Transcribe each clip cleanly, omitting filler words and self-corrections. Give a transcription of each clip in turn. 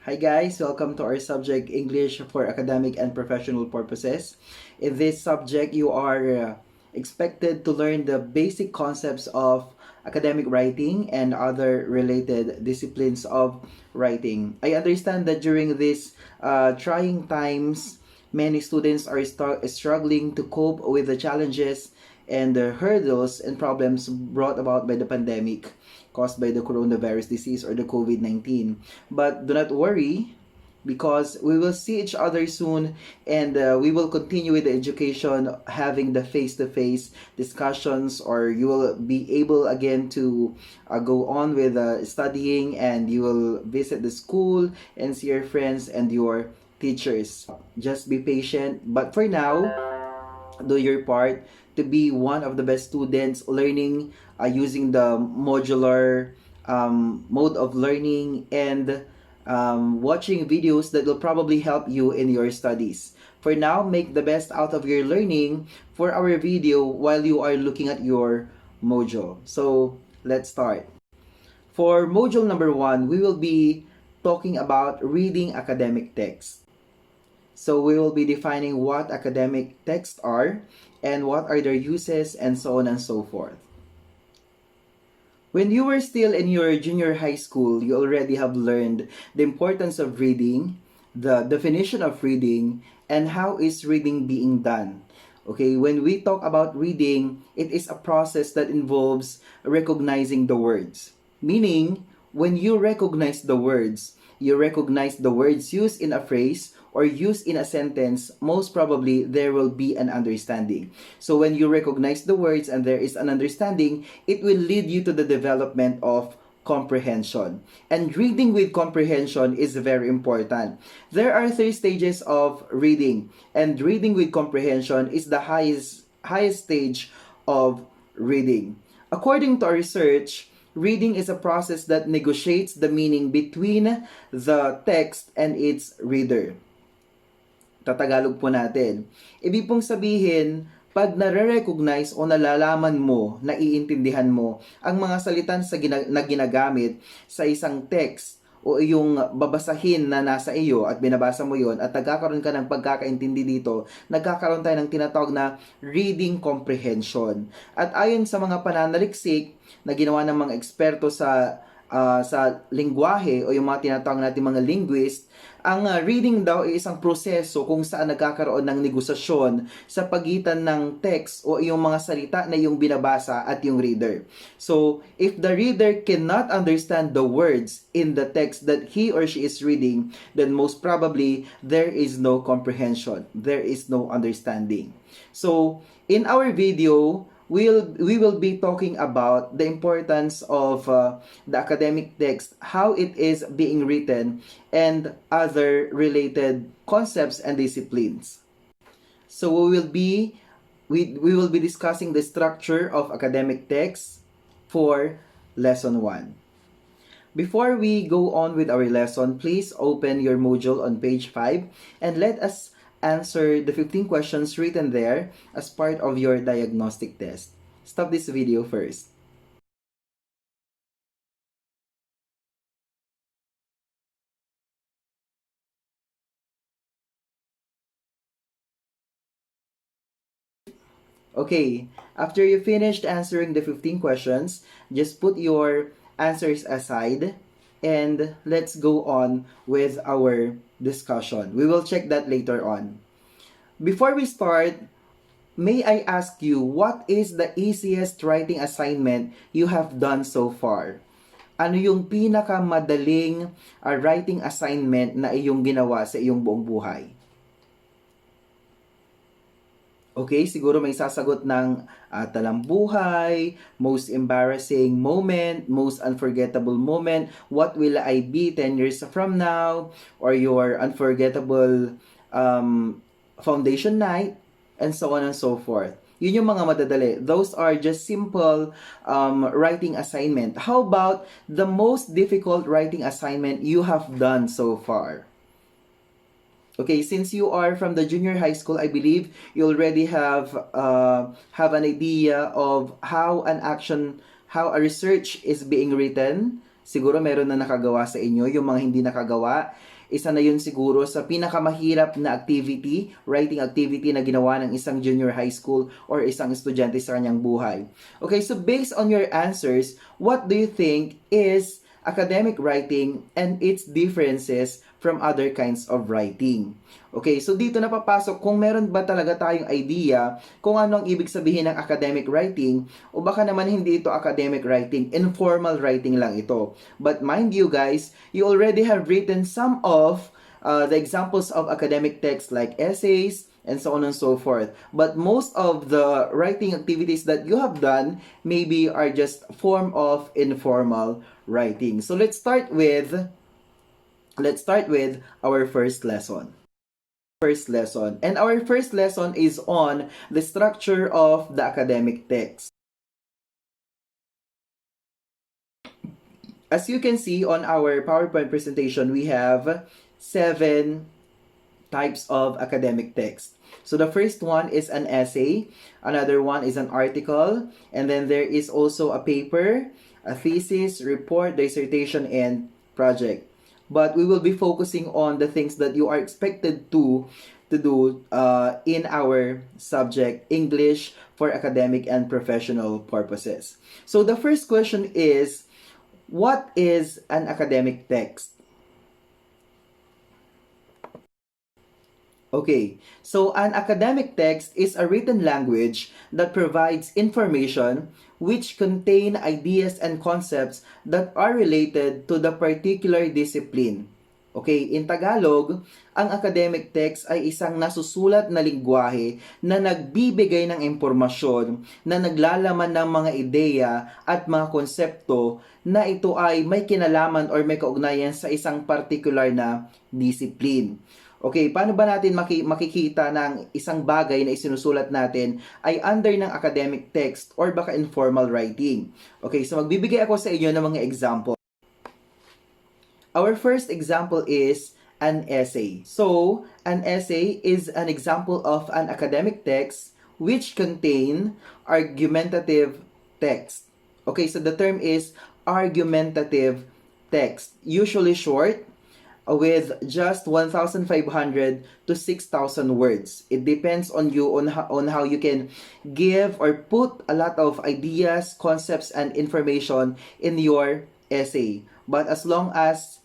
Hi guys, welcome to our subject English for academic and professional purposes. In this subject, you are expected to learn the basic concepts of academic writing and other related disciplines of writing. I understand that during these trying times, many students are struggling to cope with the challenges and the hurdles and problems brought about by the pandemic caused by the coronavirus disease or the COVID-19. But do not worry because we will see each other soon and we will continue with the education, having the face-to-face discussions, or you will be able again to go on with studying, and you will visit the school and see your friends and your teachers. Just be patient, but for now, do your part to be one of the best students learning using the modular mode of learning and watching videos that will probably help you in your studies. For now, make the best out of your learning for our video while you are looking at your module. So let's start. For module number 1, we will be talking about reading academic text. So we will be defining what academic texts are and what are their uses and so on and so forth. When you were still in your junior high school, you already have learned the importance of reading, the definition of reading, and how is reading being done. Okay, when we talk about reading, it is a process that involves recognizing the words. Meaning, when you recognize the words, you recognize the words used in a phrase or used in a sentence, most probably there will be an understanding. So when you recognize the words and there is an understanding, it will lead you to the development of comprehension. And reading with comprehension is very important. There are 3 stages of reading, and reading with comprehension is the highest stage of reading. According to our research, reading is a process that negotiates the meaning between the text and its reader. Tatagalog po natin. Ibig pong sabihin, pag nare-recognize o nalalaman mo, naiintindihan mo ang mga salitan na ginagamit sa isang text o yung babasahin na nasa iyo at binabasa mo yon at nagkakaroon ka ng pagkakaintindi dito, nagkakaroon tayo ng tinatawag na reading comprehension. At ayon sa mga pananaliksik na ginawa ng mga eksperto sa lingwahe o yung mga tinatawag natin mga linguist, ang reading daw ay isang proseso kung saan nagkakaroon ng negosasyon sa pagitan ng text o yung mga salita na yung binabasa at yung reader. So, if the reader cannot understand the words in the text that he or she is reading, then most probably there is no comprehension. There is no understanding. So, in our video, we will be talking about the importance of the academic text, how it is being written, and other related concepts and disciplines. So we will be discussing the structure of academic text for lesson 1. Before we go on with our lesson, please open your module on page 5 and let us answer the 15 questions written there as part of your diagnostic test. Stop this video first. Okay, after you finished answering the 15 questions, just put your answers aside and let's go on with our discussion. We will check that later on. Before we start, may I ask you, what is the easiest writing assignment you have done so far? Ano yung pinakamadaling writing assignment na iyong ginawa sa iyong buong buhay? Okay, siguro may sasagot ng talambuhay, most embarrassing moment, most unforgettable moment, what will I be 10 years from now, or your unforgettable foundation night, and so on and so forth. Yun yung mga madadali. Those are just simple writing assignment. How about the most difficult writing assignment you have done so far? Okay, since you are from the junior high school, I believe you already have an idea of how a research is being written. Siguro meron na nakagawa sa inyo, yung mga hindi nakagawa. isa na yun siguro sa pinakamahirap na activity, writing activity na ginawa ng isang junior high school or isang estudyante sa kanyang buhay. Okay, so based on your answers, what do you think is academic writing and its differences from other kinds of writing? Okay, so dito na papasok kung meron ba talaga tayong idea kung ano ang ibig sabihin ng academic writing o baka naman hindi ito academic writing, informal writing lang ito. But mind you guys, you already have written some of the examples of academic texts like essays, and so on and so forth. But most of the writing activities that you have done maybe are just form of informal writing. So let's start with our first lesson. And our first lesson is on the structure of the academic text. As you can see on our PowerPoint presentation, we have 7 types of academic text. So the first one is an essay, another one is an article, and then there is also a paper, a thesis, report, dissertation, and project. But we will be focusing on the things that you are expected to do in our subject, English for academic and professional purposes. So the first question is, what is an academic text? Okay, so an academic text is a written language that provides information which contain ideas and concepts that are related to the particular discipline. Okay, in Tagalog, ang academic text ay isang nasusulat na lingwahe na nagbibigay ng impormasyon na naglalaman ng mga ideya at mga konsepto na ito ay may kinalaman or may kaugnayan sa isang particular na discipline. Okay, paano ba natin makikita ng isang bagay na isinusulat natin ay under ng academic text or baka informal writing? Okay, so magbibigay ako sa inyo ng mga example. Our first example is an essay. So, an essay is an example of an academic text which contain argumentative text. Okay, so the term is argumentative text, usually short, with just 1,500 to 6,000 words. It depends on you on how you can give or put a lot of ideas, concepts, and information in your essay. But as long as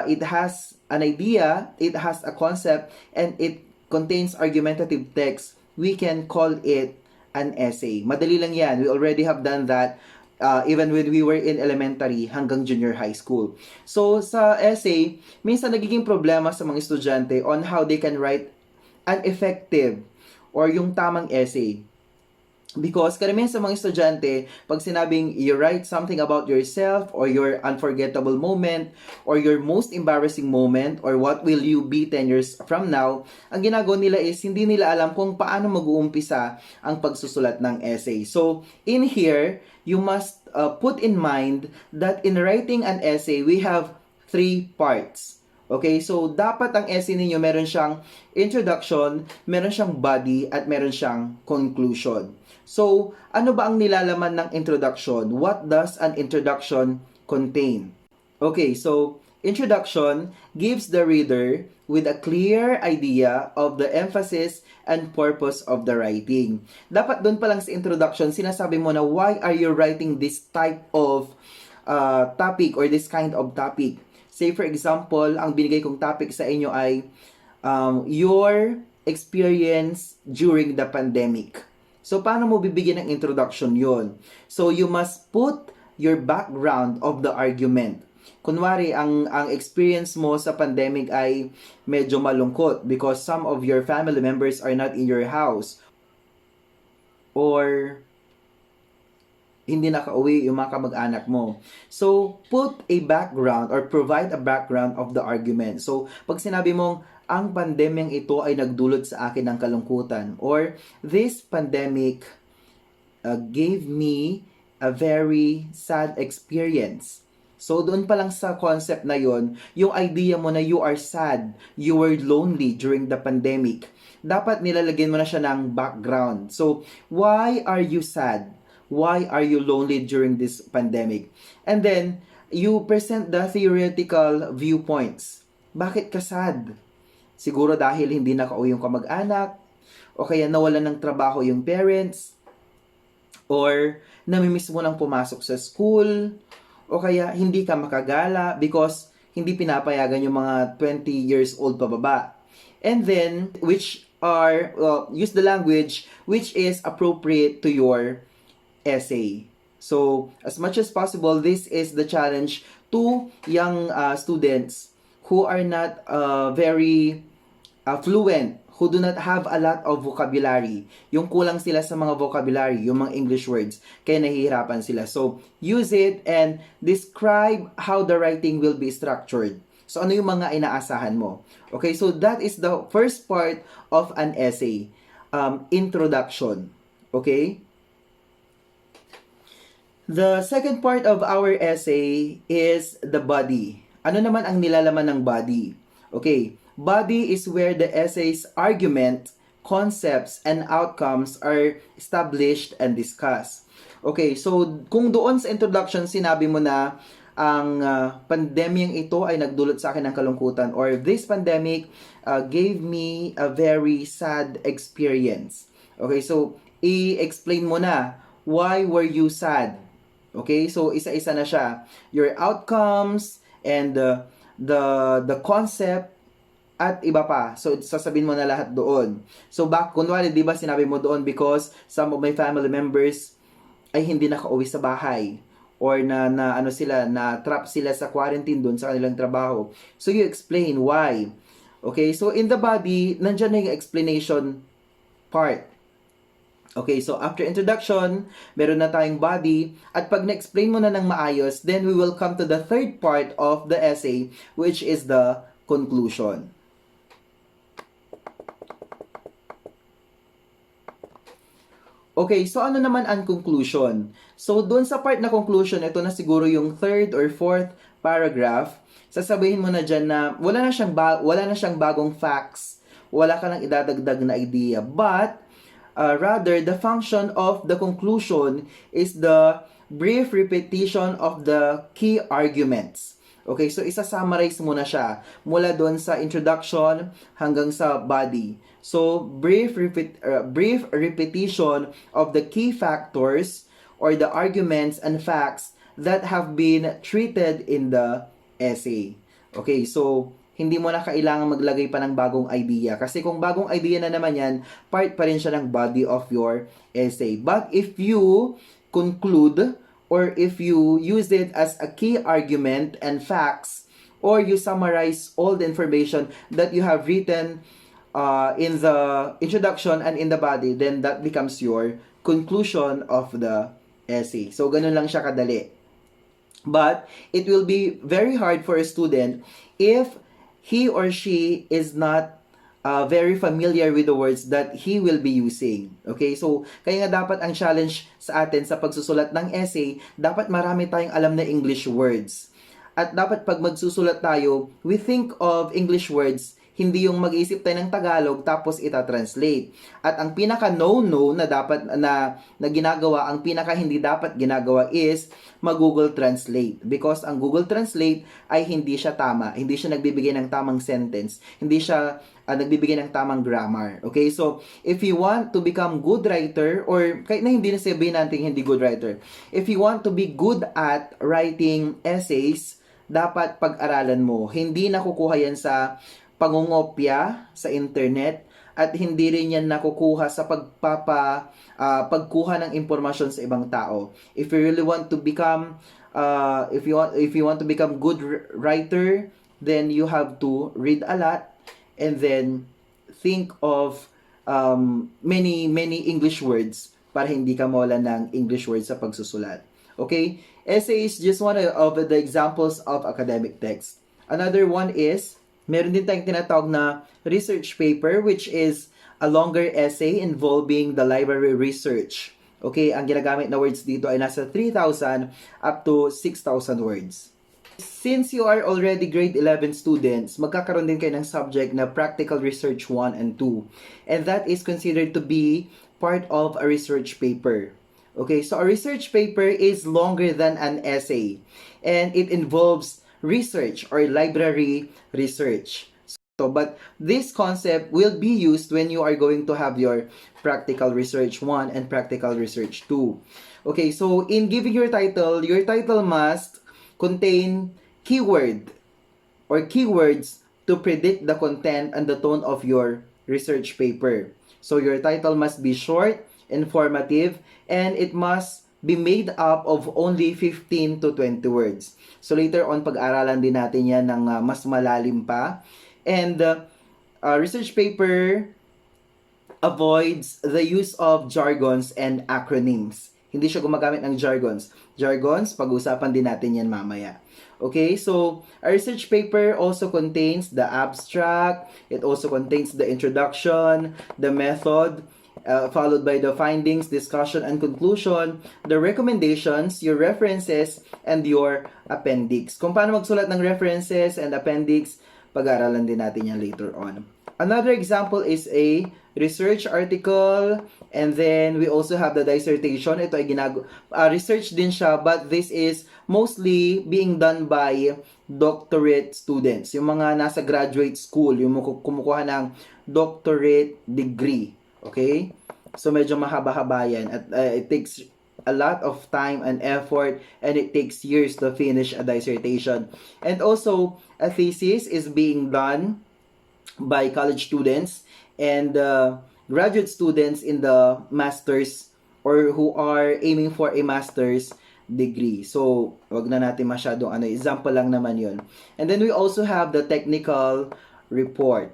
it has an idea, it has a concept, and it contains argumentative text, we can call it an essay. Madali lang yan. We already have done that even when we were in elementary hanggang junior high school. So, sa essay, minsan nagiging problema sa mga estudyante on how they can write an effective or yung tamang essay. Because karamihan sa mga estudyante, pag sinabing you write something about yourself or your unforgettable moment or your most embarrassing moment or what will you be 10 years from now, ang ginagawa nila is hindi nila alam kung paano mag-uumpisa ang pagsusulat ng essay. So, in here, you must put in mind that in writing an essay, we have 3 parts. Okay, so dapat ang essay ninyo meron siyang introduction, meron siyang body, at meron siyang conclusion. So, ano ba ang nilalaman ng introduction? What does an introduction contain? Okay, so introduction gives the reader with a clear idea of the emphasis and purpose of the writing. Dapat doon pa lang sa introduction, sinasabi mo na why are you writing this type of topic or this kind of topic. Say for example, ang binigay kong topic sa inyo ay your experience during the pandemic. So, paano mo bibigyan ng introduction yon? So, you must put your background of the argument. Kunwari, ang experience mo sa pandemic ay medyo malungkot because some of your family members are not in your house. Or hindi nakauwi yung mga kamag-anak mo. So, put a background or provide a background of the argument. So, pag sinabi mong, ang pandemyang ito ay nagdulot sa akin ng kalungkutan, or this pandemic gave me a very sad experience. So, doon pa lang sa concept na yon, yung idea mo na you are sad, you were lonely during the pandemic, dapat nilalagyan mo na siya ng background. So, why are you sad? Why are you lonely during this pandemic? And then, you present the theoretical viewpoints. Bakit ka sad? Siguro dahil hindi nakauwi yung kamag-anak, o kaya nawalan ng trabaho yung parents, or namimiss mo nang pumasok sa school, o kaya hindi ka makagala because hindi pinapayagan yung mga 20 years old pababa. And then, use the language which is appropriate to your essay. So, as much as possible, this is the challenge to young students who are not very fluent, who do not have a lot of vocabulary. Yung kulang sila sa mga vocabulary, yung mga English words, kaya nahihirapan sila. So, use it and describe how the writing will be structured. So, ano yung mga inaasahan mo? Okay, so that is the first part of an essay. Introduction. Okay? The second part of our essay is the body. Ano naman ang nilalaman ng body? Okay, body is where the essay's argument, concepts, and outcomes are established and discussed. Okay, so kung doon sa introduction sinabi mo na ang pandemyang ito ay nagdulot sa akin ng kalungkutan, or this pandemic gave me a very sad experience. Okay, so i-explain mo na, why were you sad? Okay, so isa-isa na siya. Your outcomes and the concept at iba pa. So sasabihin mo na lahat doon. So kunwari, 'di ba, sinabi mo doon because some of my family members ay hindi nakauwi sa bahay, or na trap sila sa quarantine doon sa kanilang trabaho. So you explain why. Okay, so in the body, nandiyan na yung explanation part. Okay, so after introduction, meron na tayong body, at pag na-explain mo na ng maayos, then we will come to the third part of the essay, which is the conclusion. Okay, so ano naman ang conclusion? So doon sa part na conclusion, ito na siguro yung third or fourth paragraph, sasabihin mo na dyan na wala na siyang bagong facts, wala ka lang idadagdag na idea, but rather, the function of the conclusion is the brief repetition of the key arguments. Okay, so isa-summarize mo na siya mula doon sa introduction hanggang sa body. So, brief repetition of the key factors or the arguments and facts that have been treated in the essay. Okay, so hindi mo na kailangan maglagay pa ng bagong idea. Kasi kung bagong idea na naman yan, part pa rin siya ng body of your essay. But if you conclude, or if you use it as a key argument and facts, or you summarize all the information that you have written in the introduction and in the body, then that becomes your conclusion of the essay. So, ganun lang siya kadali. But, it will be very hard for a student if he or she is not very familiar with the words that he will be using. Okay? So, kaya nga dapat ang challenge sa atin sa pagsusulat ng essay, dapat marami tayong alam na English words. At dapat pag magsusulat tayo, we think of English words, hindi yung mag-isip tayo ng Tagalog tapos ita-translate. At ang pinaka no-no na dapat na ginagawa, ang pinaka hindi dapat ginagawa is mag-Google Translate. Because ang Google Translate ay hindi siya tama. Hindi siya nagbibigay ng tamang sentence. Hindi siya nagbibigay ng tamang grammar. Okay? So, if you want to become good writer, or kahit na hindi na sabihin natin hindi good writer, if you want to be good at writing essays, dapat pag-aralan mo. Hindi nakukuha yan sa pangungopya sa internet, at hindi rin yan nakukuha sa pagkuha ng impormasyon sa ibang tao. If you really want to become if you want to become good writer, then you have to read a lot and then think of many English words para hindi ka mawala ng English words sa pagsusulat. Okay? Essay is just one of the examples of academic text. Another one is, meron din tayong tinatawag na research paper, which is a longer essay involving the library research. Okay, ang ginagamit na words dito ay nasa 3,000 up to 6,000 words. Since you are already grade 11 students, magkakaroon din kayo ng subject na Practical Research 1 and 2. And that is considered to be part of a research paper. Okay, so a research paper is longer than an essay. And it involves research or library research. But this concept will be used when you are going to have your practical research 1 and practical research 2. Okay, so in giving your title must contain keyword or keywords to predict the content and the tone of your research paper. So your title must be short, informative, and it must be made up of only 15 to 20 words. So later on, pag-aralan din natin yan ng mas malalim pa. And research paper avoids the use of jargons and acronyms. Hindi siya gumagamit ng jargons. Jargons, pag-usapan din natin yan mamaya. Okay, so a research paper also contains the abstract, it also contains the introduction, the method, followed by the findings, discussion, and conclusion, the recommendations, your references, and your appendix. Kung paano magsulat ng references and appendix, pag-aaralan din natin yan later on. Another example is a research article, and then we also have the dissertation. Ito ay research din siya, but this is mostly being done by doctorate students. Yung mga nasa graduate school, yung kumukuha ng doctorate degree. Okay? So medyo mahaba-haba yan. At it takes a lot of time and effort, and it takes years to finish a dissertation. And also, a thesis is being done by college students and graduate students in the master's or who are aiming for a master's degree. So, wag na natin masyadong example lang naman yun. And then we also have the technical report.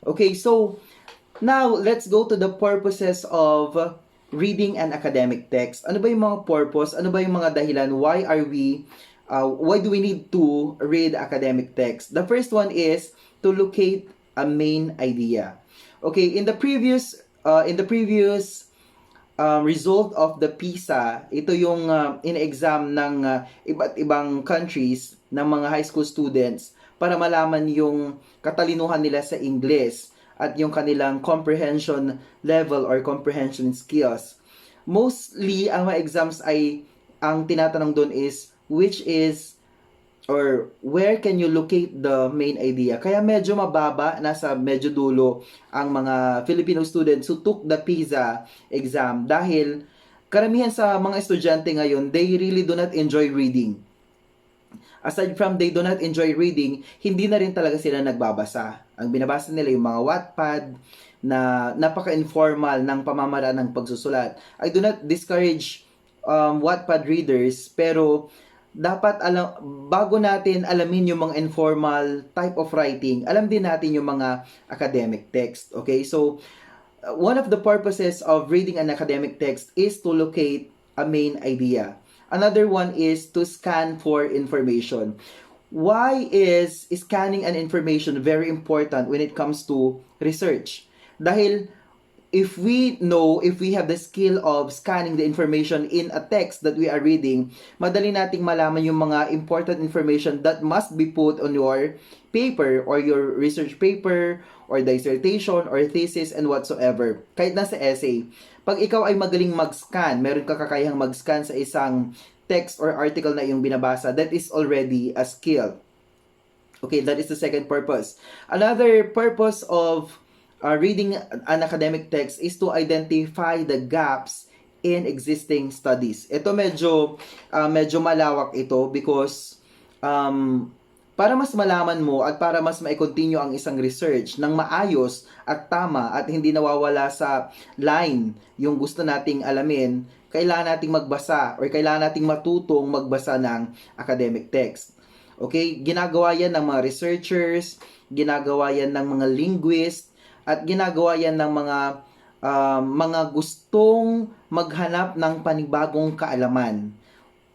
Okay, so now let's go to the purposes of reading an academic text. Ano ba yung mga purpose? Ano ba yung mga dahilan? Why do we need to read academic text? The first one is to locate a main idea. Okay, in the previous result of the PISA, ito yung in-exam ng iba't ibang countries ng mga high school students para malaman yung katalinuhan nila sa English at yung kanilang comprehension level or comprehension skills. Mostly, ang mga exams ay, ang tinatanong doon is, which is, or where can you locate the main idea? Kaya medyo mababa, nasa medyo dulo, ang mga Filipino students who took the PISA exam dahil karamihan sa mga estudyante ngayon, they really do not enjoy reading. Aside from they do not enjoy reading, hindi na rin talaga sila nagbabasa. Ang binabasa nila yung mga Wattpad na napaka-informal ng pamamaraan ng pagsusulat. I do not discourage Wattpad readers, pero dapat bago natin alamin yung mga informal type of writing, alam din natin yung mga academic text. Okay? So, one of the purposes of reading an academic text is to locate a main idea. Another one is to scan for information. Why is scanning an information very important when it comes to research? Dahil if we have the skill of scanning the information in a text that we are reading, madali nating malaman yung mga important information that must be put on your paper or your research paper or dissertation or thesis and whatsoever. Kahit nasa essay. Pag ikaw ay magaling mag-scan, meron ka kakayahang mag-scan sa isang text or article na iyong binabasa, that is already a skill. Okay, that is the second purpose. Another purpose of reading an academic text is to identify the gaps in existing studies. Ito medyo malawak ito because para mas malaman mo at para mas ma-continue ang isang research ng maayos at tama at hindi nawawala sa line yung gusto nating alamin, kailangan nating magbasa or kailangan nating matutong magbasa ng academic text. Okay? Ginagawa yan ng mga researchers, ginagawa yan ng mga linguists, at ginagawa yan ng mga gustong maghanap ng panibagong kaalaman.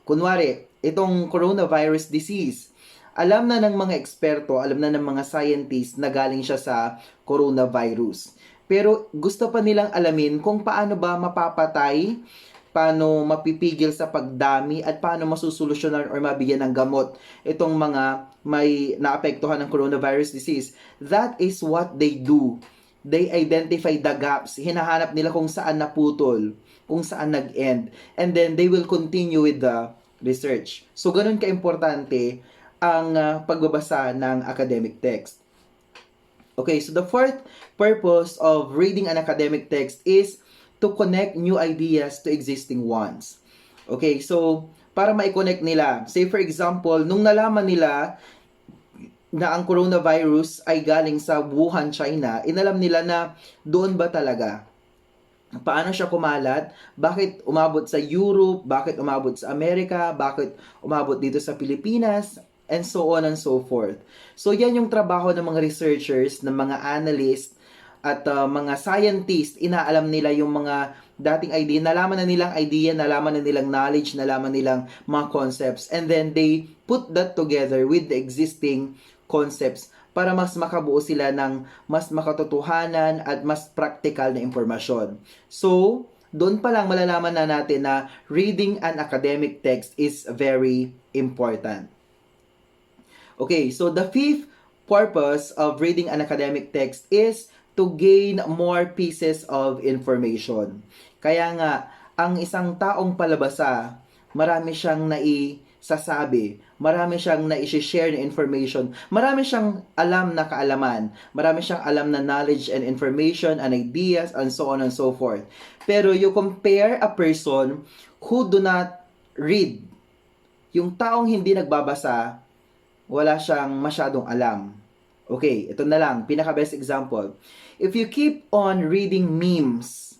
Kunwari, itong coronavirus disease, alam na ng mga eksperto, alam na ng mga scientists na galing siya sa coronavirus. Pero gusto pa nilang alamin kung paano ba mapapatay, paano mapipigil sa pagdami, at paano masusolusyonan or mabigyan ng gamot itong mga may naapektuhan ng coronavirus disease. That is what they do. They identify the gaps. Hinahanap nila kung saan naputol, kung saan nag-end. And then they will continue with the research. So, ganun ka-importante ang pagbabasa ng academic text. Okay, so the fourth purpose of reading an academic text is to connect new ideas to existing ones. Okay, so para ma-connect nila, say for example, nung nalaman nila na ang coronavirus ay galing sa Wuhan, China, inalam nila na doon ba talaga? Paano siya kumalat? Bakit umabot sa Europe? Bakit umabot sa Amerika? Bakit umabot dito sa Pilipinas? And so on and so forth. So yan yung trabaho ng mga researchers, ng mga analyst, at mga scientist. Inaalam nila yung mga dating idea, nalaman na nilang idea, nalaman na nilang knowledge, nalaman nilang mga concepts, and then they put that together with the existing concepts para mas makabuo sila ng mas makatotohanan at mas practical na impormasyon. So, doon pa lang malalaman na natin na reading an academic text is very important. Okay, so the fifth purpose of reading an academic text is to gain more pieces of information. Kaya nga, ang isang taong palabasa, marami siyang naisasabi, marami siyang nai-share na information, marami siyang alam na kaalaman, marami siyang alam na knowledge and information and ideas and so on and so forth. Pero you compare a person who do not read, yung taong hindi nagbabasa, wala siyang masyadong alam. Okay, ito na lang, pinaka-best example. If you keep on reading memes,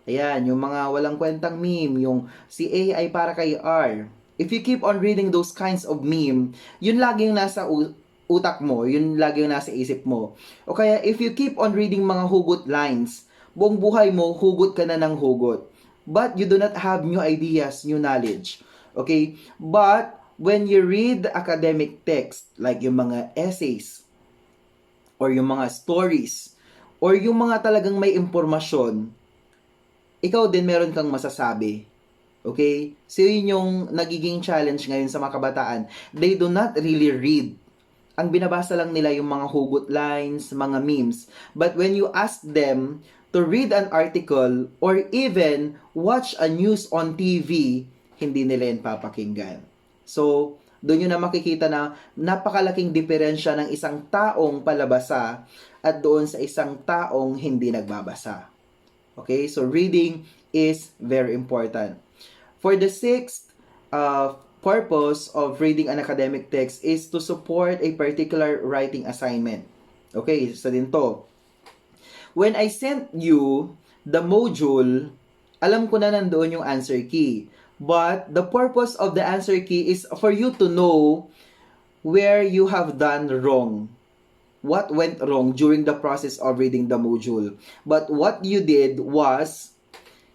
ayan, yung mga walang kwentang meme, yung si A ay para kay R. If you keep on reading those kinds of meme, yun lagi yung nasa utak mo, yun lagi yung nasa isip mo. O kaya, if you keep on reading mga hugot lines, buong buhay mo, hugot ka na ng hugot. But you do not have new ideas, new knowledge. Okay? But, when you read academic text, like yung mga essays, or yung mga stories, or yung mga talagang may impormasyon, ikaw din meron kang masasabi. Okay? So yun yung nagiging challenge ngayon sa mga kabataan. They do not really read. Ang binabasa lang nila yung mga hugot lines, mga memes. But when you ask them to read an article or even watch a news on TV, hindi nila yan papakinggan. So, doon yun na makikita na napakalaking diferensya ng isang taong palabasa at doon sa isang taong hindi nagbabasa. Okay? So, reading is very important. For the sixth purpose of reading an academic text is to support a particular writing assignment. Okay? Isa din to. When I sent you the module, alam ko na nandoon yung answer key. But the purpose of the answer key is for you to know where you have done wrong. What went wrong during the process of reading the module. But what you did was,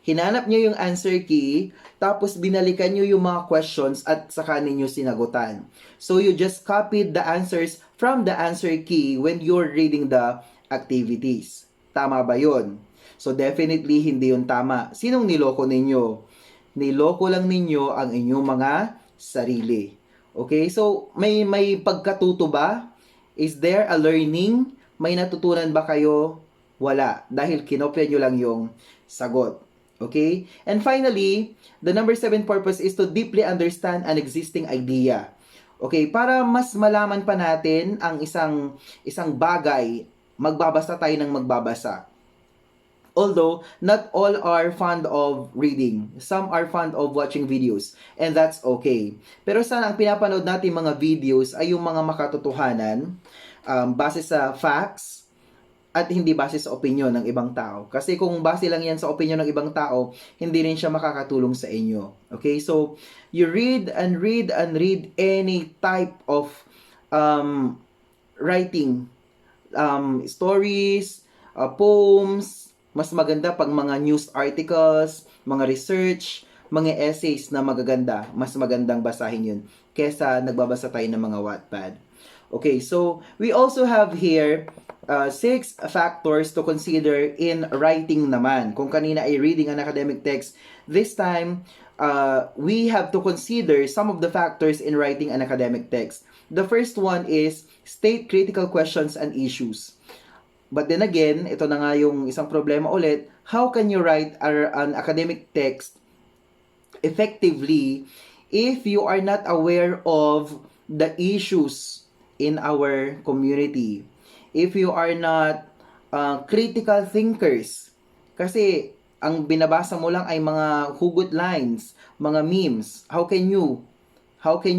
hinanap nyo yung answer key, tapos binalikan nyo yung mga questions at saka ninyo sinagutan. So you just copied the answers from the answer key when you're reading the activities. Tama ba yun? So definitely hindi yun tama. Sinong niloko ninyo? Niloko lang ninyo ang inyong mga sarili. Okay? So, may pagkatuto ba? Is there a learning? May natutunan ba kayo? Wala. Dahil kinopya nyo lang yung sagot. Okay? And finally, the number 7 purpose is to deeply understand an existing idea. Okay? Para mas malaman pa natin ang isang bagay, magbabasa tayo ng magbabasa. Although, not all are fond of reading. Some are fond of watching videos. And that's okay. Pero sana ang pinapanood natin mga videos ay yung mga makatotohanan, base sa facts, at hindi base sa opinion ng ibang tao. Kasi kung base lang yan sa opinion ng ibang tao, hindi rin siya makakatulong sa inyo. Okay? So, you read and read and read any type of writing. Stories, poems. Mas maganda pag mga news articles, mga research, mga essays na magaganda. Mas magandang basahin yun kesa nagbabasa tayo ng mga Wattpad. Okay, so we also have here 6 factors to consider in writing naman. Kung kanina ay reading an academic text, this time we have to consider some of the factors in writing an academic text. The first one is state critical questions and issues. But then again, ito na nga yung isang problema ulit, how can you write an academic text effectively if you are not aware of the issues in our community, if you are not critical thinkers, kasi ang binabasa mo lang ay mga hugot lines, mga memes, how can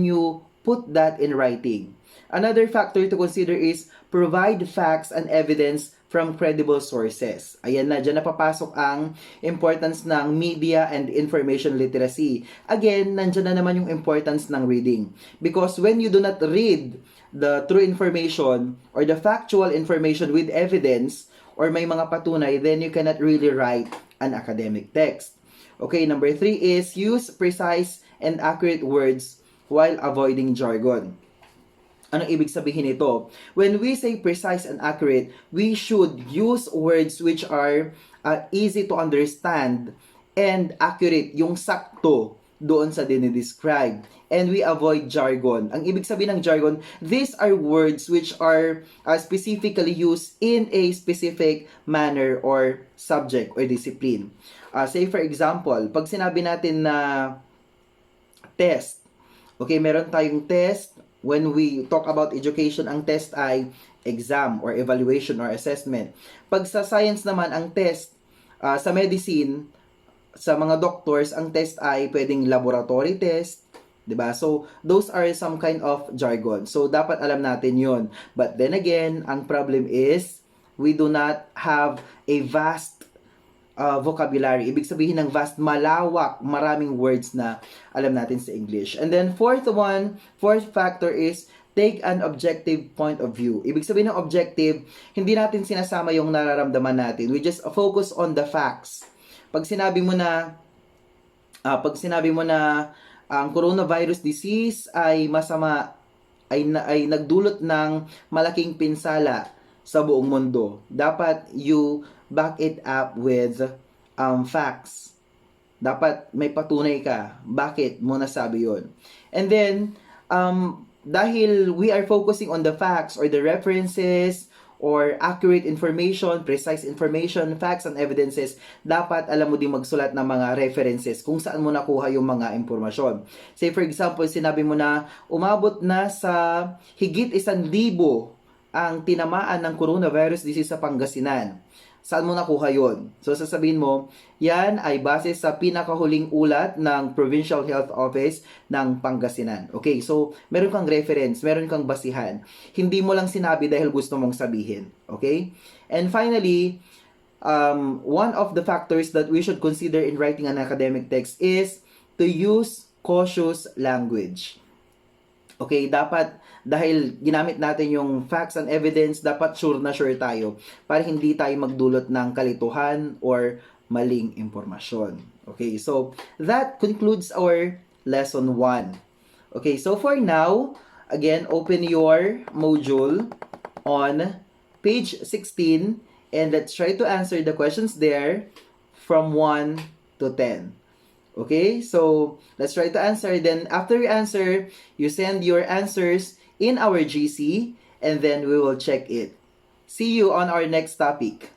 you put that in writing? Another factor to consider is provide facts and evidence from credible sources. Ayan na, dyan napapasok ang importance ng media and information literacy. Again, nandyan na naman yung importance ng reading. Because when you do not read the true information or the factual information with evidence or may mga patunay, then you cannot really write an academic text. Okay, number 3 is use precise and accurate words while avoiding jargon. Anong ibig sabihin nito? When we say precise and accurate, we should use words which are easy to understand and accurate, yung sakto doon sa dinidescribe. And we avoid jargon. Ang ibig sabihin ng jargon, these are words which are specifically used in a specific manner or subject or discipline. Say for example, pag sinabi natin na test, okay, meron tayong test. When we talk about education, ang test ay exam or evaluation or assessment. Pag sa science naman, ang test, sa medicine, sa mga doctors, ang test ay pwedeng laboratory test, 'di ba? So, those are some kind of jargon. So, dapat alam natin 'yon. But then again, ang problem is we do not have a vast vocabulary. Ibig sabihin ng vast, malawak, maraming words na alam natin sa English. And then fourth factor is take an objective point of view. Ibig sabihin ng objective, hindi natin sinasama yung nararamdaman natin. We just focus on the facts. Pag sinabi mo na ang coronavirus disease ay masama, ay nagdulot ng malaking pinsala sa buong mundo, dapat you back it up with facts. Dapat may patunay ka. Bakit mo nasabi yun? And then, dahil we are focusing on the facts or the references or accurate information, precise information, facts and evidences, dapat alam mo din magsulat ng mga references kung saan mo nakuha yung mga impormasyon. Say for example, sinabi mo na umabot na sa higit 1,000 ang tinamaan ng coronavirus disease sa Pangasinan. Saan mo nakuha yon? So, sasabihin mo, yan ay base sa pinakahuling ulat ng Provincial Health Office ng Pangasinan. Okay, so, meron kang reference, meron kang basihan. Hindi mo lang sinabi dahil gusto mong sabihin. Okay? And finally, one of the factors that we should consider in writing an academic text is to use cautious language. Okay, dapat dahil ginamit natin yung facts and evidence, dapat sure na sure tayo para hindi tayo magdulot ng kalituhan or maling impormasyon. Okay, so that concludes our lesson 1. Okay, so for now, again, open your module on page 16 and let's try to answer the questions there from 1 to 10. Okay, so let's try to answer. Then after you answer, you send your answers in our GC and then we will check it. See you on our next topic.